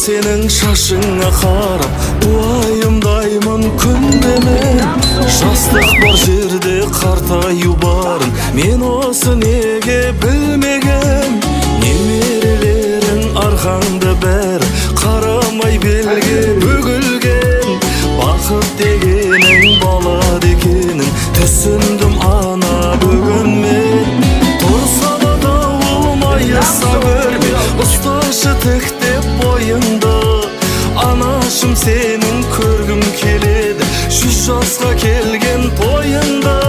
senin şaşыңa qarap uayımdayman күнде мен. Жастық бар жерде қартаю барын мен осы неге білмеген. Немерелерің арқаңда бәрі қарамай белге бөгілген. Бақыт дегенің балады екенін түсіндім ана бүгін мен. Тұрса да дауылмайса көрме ұсташы тіктеп бойыңды. Анашым сенің көргім келеді 100 жасқа келген тойыңда.